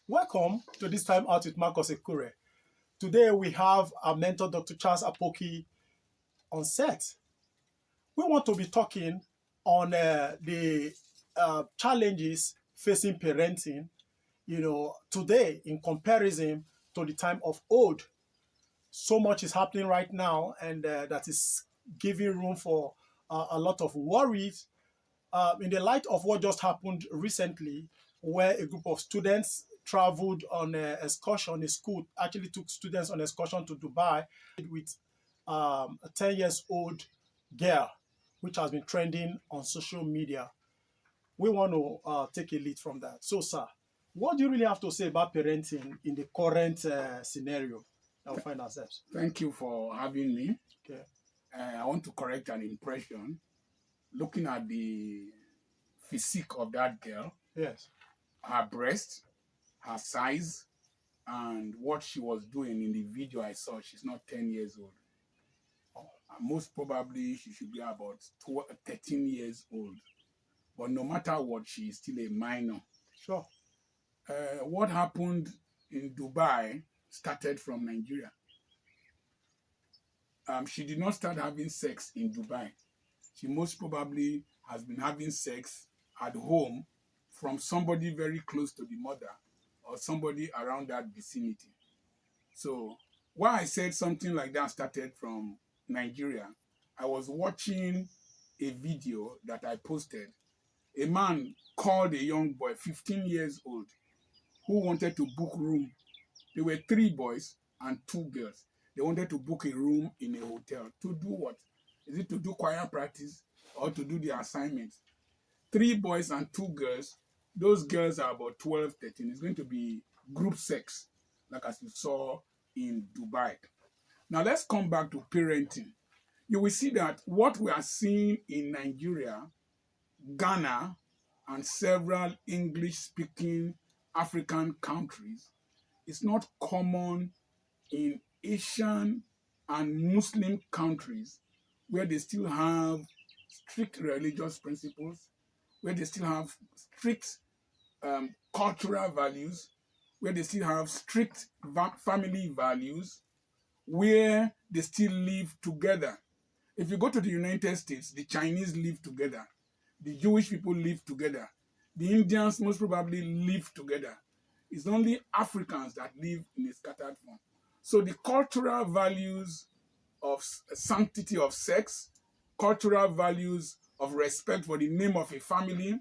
Welcome to This Time Out with Marcus Ekure. Today we have our mentor, Dr. Charles Apoki, on set. We want to be talking on the challenges facing parenting, today in comparison to the time of old. So much is happening right now, and that is giving room for a lot of worries in the light of what just happened recently, where a group of students traveled on an excursion, a school actually took students on excursion to Dubai with a 10 years old girl, which has been trending on social media. We want to take a lead from that. So, sir, what do you really have to say about parenting in the current scenario that we find ourselves? Thank you for having me. Okay. I want to correct an impression. Looking at the physique of that girl, Yes. her breast, her size, and what she was doing in the video I saw, she's not 10 years old. Most probably, she should be about 13 years old. But no matter what, she is still a minor. Sure. What happened in Dubai started from Nigeria. She did not start having sex in Dubai. She most probably has been having sex at home from somebody very close to the mother or somebody around that vicinity. So why I said something like that started from Nigeria, I was watching a video that I posted. A man called a young boy, 15 years old, who wanted to book room. There were 3 boys and 2 girls. They wanted to book a room in a hotel. To do what? Is it to do choir practice or to do the assignments? 3 boys and 2 girls. Those girls are about 12, 13. It's going to be group sex, like as you saw in Dubai. Now let's come back to parenting. You will see that what we are seeing in Nigeria, Ghana, and several English-speaking African countries is not common in Asian and Muslim countries, where they still have strict religious principles, where they still have strict cultural values, where they still have strict family values, where they still live together. If you go to the United States, the Chinese live together, the Jewish people live together, the Indians most probably live together. It's only Africans that live in a scattered form. So the cultural values of sanctity of sex, cultural values of respect for the name of a family,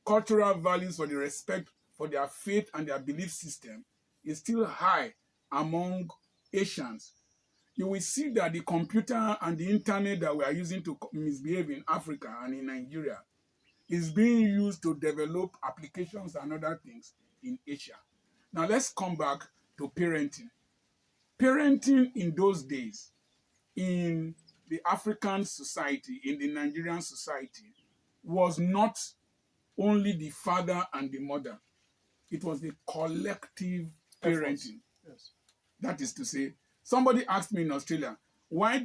cultural values for the respect for their faith and their belief system is still high among Asians. You will see that the computer and the internet that we are using to misbehave in Africa and in Nigeria is being used to develop applications and other things in Asia. Now let's come back to parenting. Parenting in those days, in the African society, in the Nigerian society, was not only the father and the mother. It was the collective parenting. Yes. That is to say, somebody asked me in Australia, why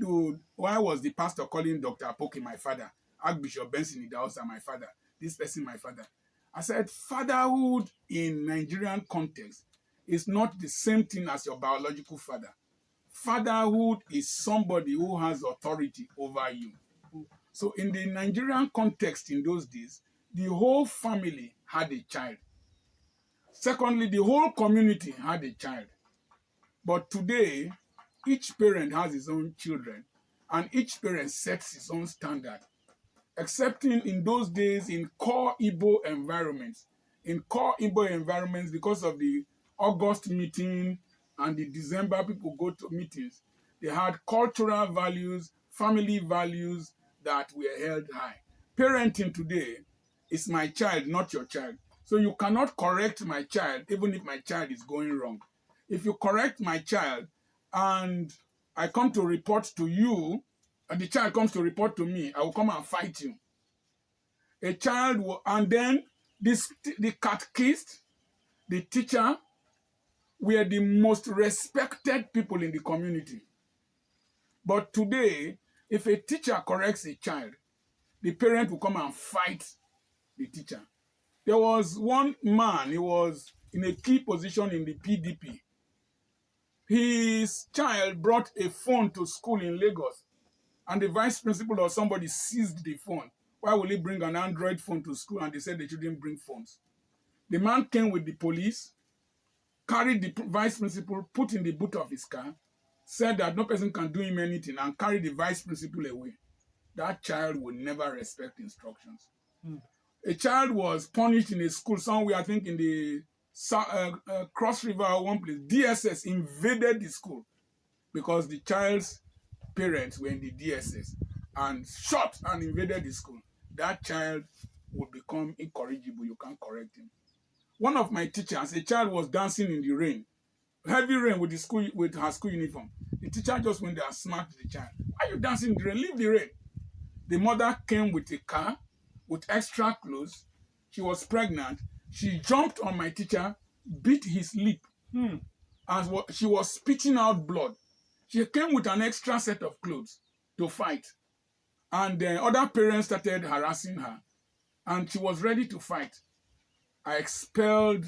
was the pastor calling Dr. Apoki my father, Archbishop Benson Idahosa my father, this person my father? I said, fatherhood in Nigerian context is not the same thing as your biological father. Fatherhood is somebody who has authority over you. So in the Nigerian context in those days, the whole family had a child. Secondly, the whole community had a child. But today, each parent has his own children, and each parent sets his own standard. Excepting in those days in core Igbo environments. In core Igbo environments, because of the August meeting and the December people go to meetings, they had cultural values, family values that were held high. Parenting today is my child, not your child. So you cannot correct my child, even if my child is going wrong. If you correct my child and I come to report to you, and the child comes to report to me, I will come and fight you. A child will, and then the catechist, the teacher, were the most respected people in the community. But today, if a teacher corrects a child, the parent will come and fight the teacher. There was one man, he was in a key position in the PDP. His child brought a phone to school in Lagos, and the vice principal or somebody seized the phone. Why will he bring an Android phone to school? And they said they shouldn't bring phones. The man came with the police, carried the vice principal, put in the boot of his car, said that no person can do him anything, and carried the vice principal away. That child will never respect instructions. A child was punished in a school somewhere, I think in the Cross River or one place. DSS invaded the school because the child's parents were in the DSS and shot and invaded the school. That child will become incorrigible. You can't correct him. One of my teachers, a child was dancing in the rain, heavy rain with her school uniform. The teacher just went there and smacked the child. Why are you dancing in the rain? Leave the rain. The mother came with a car with extra clothes. She was pregnant. She jumped on my teacher, beat his lip, and she was spitting out blood. She came with an extra set of clothes to fight. And then other parents started harassing her, and she was ready to fight. I expelled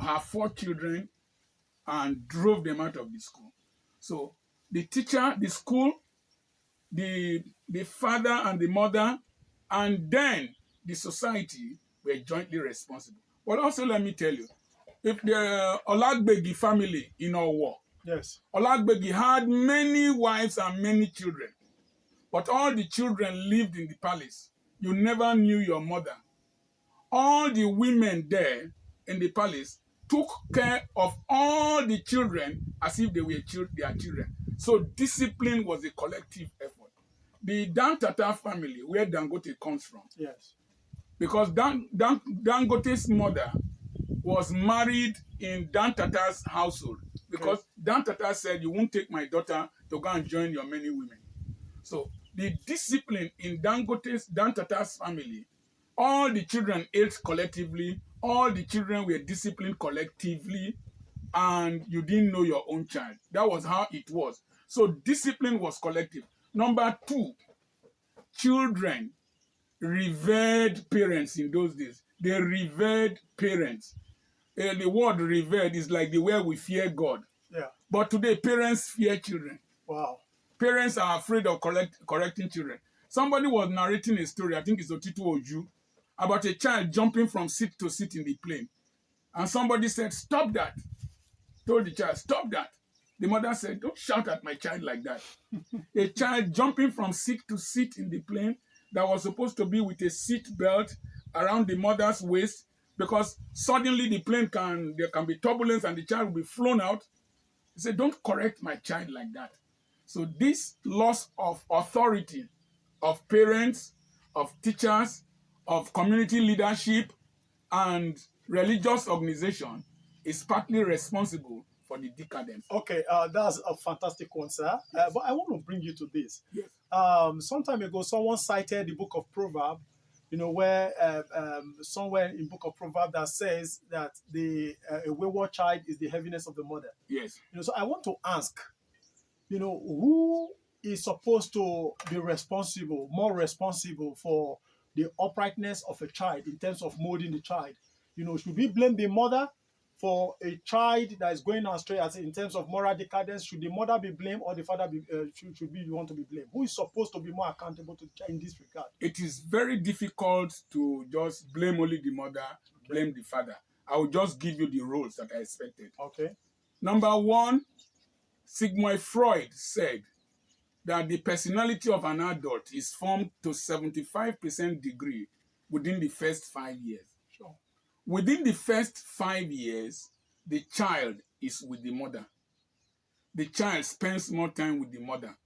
her 4 children and drove them out of the school. So the teacher, the school, the father and the mother, and then the society were jointly responsible. But also let me tell you, if the Olagbegi family in Owo, Yes. Olagbegi had many wives and many children, but all the children lived in the palace. You never knew your mother. All the women there in the palace took care of all the children as if they were their children. So discipline was a collective effort. The Dan Tata family, where Dangote comes from, Yes. because Dangote's mother was married in Dan Tata's household, because Dan Tata said, you won't take my daughter to go and join your many women. So the discipline in Dan Tata's family, all the children ate collectively, all the children were disciplined collectively, and you didn't know your own child. That was how it was. So discipline was collective. Number 2, children revered parents in those days. They revered parents. The word revered is like the way we fear God. Yeah. But today, parents fear children. Wow. Parents are afraid of correcting children. Somebody was narrating a story, I think it's Otitu Oju, about a child jumping from seat to seat in the plane. And somebody said, stop that. Told the child, stop that. The mother said, don't shout at my child like that. A child jumping from seat to seat in the plane that was supposed to be with a seat belt around the mother's waist, because suddenly there can be turbulence and the child will be flown out. He said, don't correct my child like that. So this loss of authority of parents, of teachers, of community leadership, and religious organization is partly responsible for the decadence. Okay, that's a fantastic one, sir. Yes. But I want to bring you to this. Yes. Some time ago, someone cited the book of Proverbs, where somewhere in book of Proverbs that says that a wayward child is the heaviness of the mother. Yes. So I want to ask, who is supposed to be more responsible for the uprightness of a child in terms of molding the child? Should we blame the mother for a child that is going astray in terms of moral decadence? Should the mother be blamed, or the father should be the one to be blamed? Who is supposed to be more accountable to the child in this regard? It is very difficult to just blame only the mother, blame the father. I will just give you the roles that I expected. Okay. Number 1, Sigmund Freud said that the personality of an adult is formed to 75% degree within the first 5 years. Sure. Within the first 5 years, the child is with the mother. The child spends more time with the mother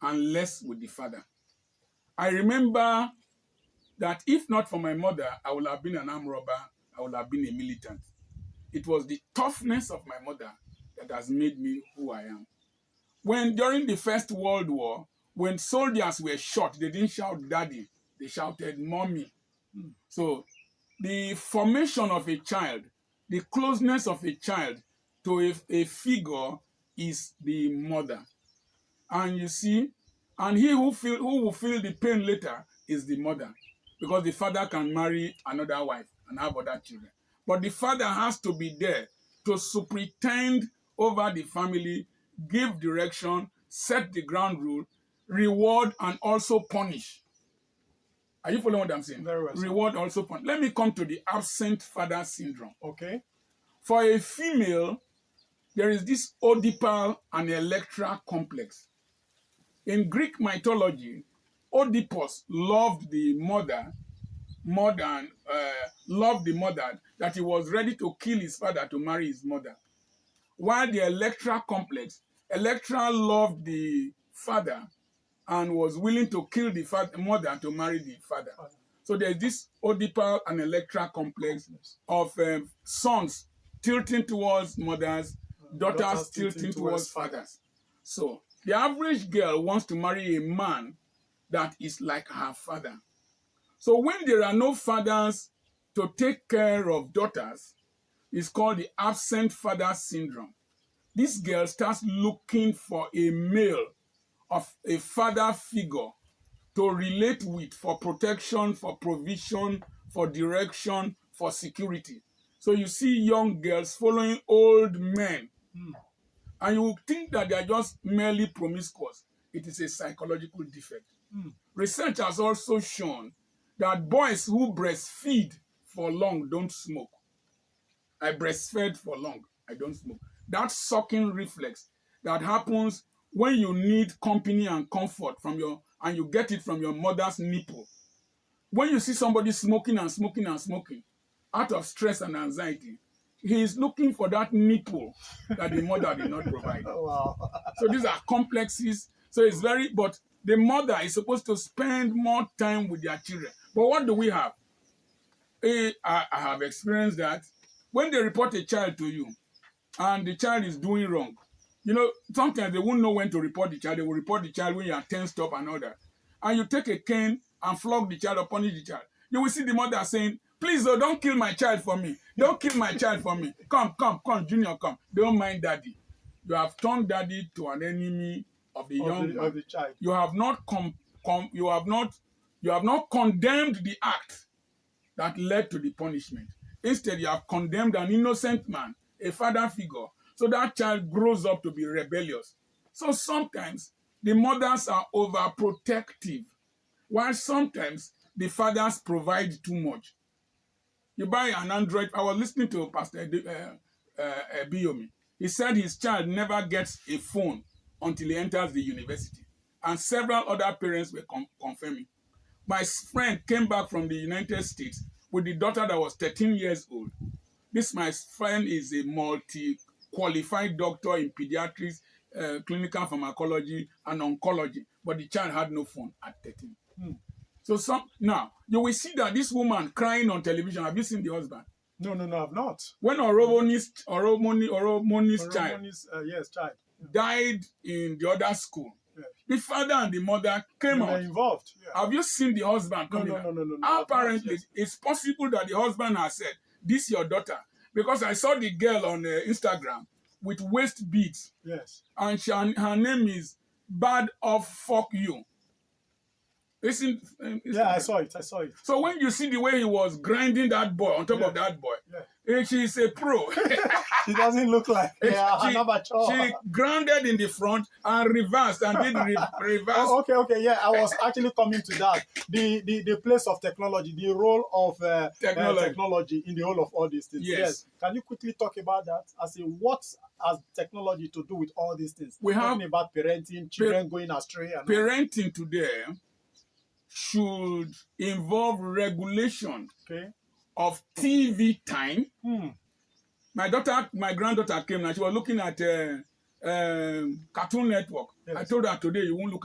and less with the father. I remember that if not for my mother, I would have been an armed robber, I would have been a militant. It was the toughness of my mother that has made me who I am. During the First World War, when soldiers were shot, they didn't shout daddy, they shouted mommy. So the formation of a child, the closeness of a child to a figure is the mother. And you see, and he who will feel the pain later is the mother, because the father can marry another wife and have other children. But the father has to be there to superintend over the family, give direction, set the ground rule, reward, and also punish. Are you following what I'm saying? Very well, sir. Reward, also punish. Let me come to the absent father syndrome. Okay. For a female, there is this Oedipal and Electra complex. In Greek mythology, Oedipus loved the mother more than loved the mother, that he was ready to kill his father to marry his mother. While the Electra complex, Electra loved the father and was willing to kill the mother to marry the father. So there's this Oedipal and Electra complex of sons tilting towards mothers, daughters tilting towards fathers. So the average girl wants to marry a man that is like her father. So when there are no fathers to take care of daughters, it's called the absent father syndrome. This girl starts looking for a male of a father figure to relate with for protection, for provision, for direction, for security. So you see young girls following old men, and you think that they are just merely promiscuous. It is a psychological defect. Research has also shown that boys who breastfeed for long don't smoke. I breastfed for long, I don't smoke. That sucking reflex that happens when you need company and comfort from and you get it from your mother's nipple. When you see somebody smoking and smoking and smoking out of stress and anxiety, he is looking for that nipple that the mother did not provide. Wow. So these are complexes. So it's but the mother is supposed to spend more time with their children. But what do we have? I have experienced that when they report a child to you and the child is doing wrong, sometimes they won't know when to report the child. They will report the child when you are tensed up and all that. And you take a cane and flog the child or punish the child. You will see the mother saying, please, don't kill my child for me. Don't kill my child for me. Come, Junior, come. Don't mind daddy. You have turned daddy to an enemy of the young man. Of the child. You have not you have not condemned the act that led to the punishment. Instead, you have condemned an innocent man, a father figure, so that child grows up to be rebellious. So sometimes the mothers are overprotective, while sometimes the fathers provide too much. You buy an Android. I was listening to Pastor Biyomi. He said his child never gets a phone until he enters the university. And several other parents were confirming. My friend came back from the United States with the daughter that was 13 years old. This my friend is a multi-qualified doctor in pediatrics, clinical pharmacology, and oncology. But the child had no phone at 13. So now, you will see that this woman crying on television. Have you seen the husband? No, I've not. When Oromoni's child died in the other school, the father and the mother came out. Involved. Yeah. Have you seen the husband coming out? No. Apparently, it's possible that the husband has said, this is your daughter. Because I saw the girl on Instagram with waist beads. Yes. And her name is Bad of Fuck You. Yeah, I saw it. So when you see the way he was grinding that boy on top of that boy, she's a pro. She doesn't look like she grounded in the front and reversed and did reverse. Okay. Yeah, I was actually coming to that. The place of technology, the role of technology in the whole of all these things. Yes. Can you quickly talk about that? What has technology to do with all these things? We're talking about parenting, children going astray. Parenting today should involve regulation of TV time. My granddaughter came and she was looking at Cartoon Network. Yes. I told her today you won't look at